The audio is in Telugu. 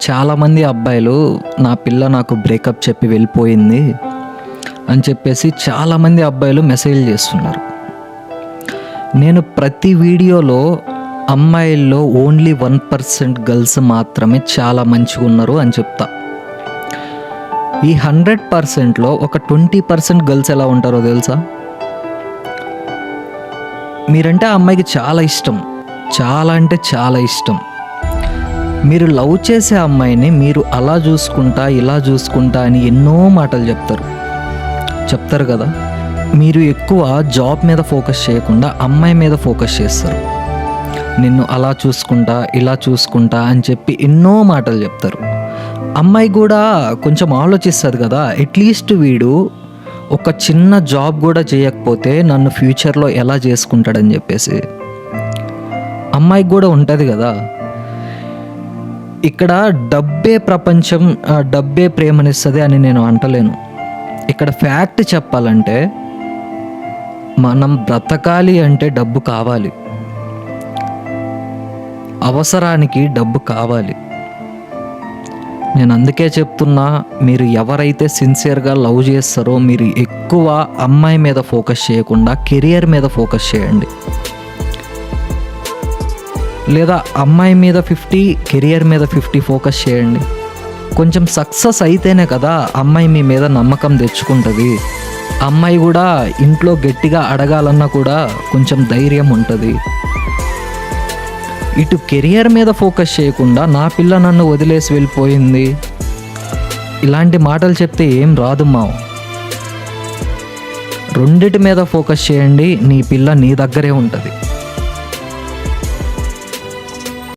చాలామంది అబ్బాయిలు నా పిల్ల నాకు బ్రేకప్ చెప్పి వెళ్ళిపోయింది అని చెప్పేసి చాలామంది అబ్బాయిలు మెసేజ్లు చేస్తున్నారు. నేను ప్రతి వీడియోలో అమ్మాయిల్లో ఓన్లీ 1% గర్ల్స్ మాత్రమే చాలా మంచిగా ఉన్నారు అని చెప్తా. ఈ 100%లో ఒక 20% గర్ల్స్ ఎలా ఉంటారో తెలుసా? మీరంటే ఆ అమ్మాయికి చాలా ఇష్టం, చాలా అంటే చాలా ఇష్టం. మీరు లవ్ చేసే అమ్మాయిని మీరు అలా చూసుకుంటా ఇలా చూసుకుంటా అని ఎన్నో మాటలు చెప్తారు కదా. మీరు ఎక్కువ జాబ్ మీద ఫోకస్ చేయకుండా అమ్మాయి మీద ఫోకస్ చేస్తారు. నిన్ను అలా చూసుకుంటా ఇలా చూసుకుంటా అని చెప్పి ఎన్నో మాటలు చెప్తారు. అమ్మాయి కూడా కొంచెం ఆలోచిస్తుంది కదా, అట్లీస్ట్ వీడు ఒక చిన్న జాబ్ కూడా చేయకపోతే నన్ను ఫ్యూచర్లో ఎలా చేసుకుంటాడని చెప్పేసి అమ్మాయికి కూడా ఉంటుంది కదా. ఇక్కడ డబ్బే ప్రపంచం, డబ్బే ప్రేమనిస్తుంది అని నేను అంటలేను. ఇక్కడ ఫ్యాక్ట్ చెప్పాలంటే మనం బ్రతకాలి అంటే డబ్బు కావాలి, అవసరానికి డబ్బు కావాలి. నేను అందుకే చెప్తున్నా, మీరు ఎవరైతే సిన్సియర్గా లవ్ చేస్తారో మీరు ఎక్కువ అమ్మాయి మీద ఫోకస్ చేయకుండా కెరియర్ మీద ఫోకస్ చేయండి. లేదా అమ్మాయి మీద 50, కెరియర్ మీద 50 ఫోకస్ చేయండి. కొంచెం సక్సెస్ అయితేనే కదా అమ్మాయి మీ మీద నమ్మకం తెచ్చుకుంటుంది. అమ్మాయి కూడా ఇంట్లో గట్టిగా అడగాలన్నా కూడా కొంచెం ధైర్యం ఉంటుంది. ఇటు కెరియర్ మీద ఫోకస్ చేయకుండా నా పిల్ల నన్ను వదిలేసి వెళ్ళిపోయింది ఇలాంటి మాటలు చెప్తే ఏం రాదు మా. రెండిటి మీద ఫోకస్ చేయండి, నీ పిల్ల నీ దగ్గరే ఉంటుంది.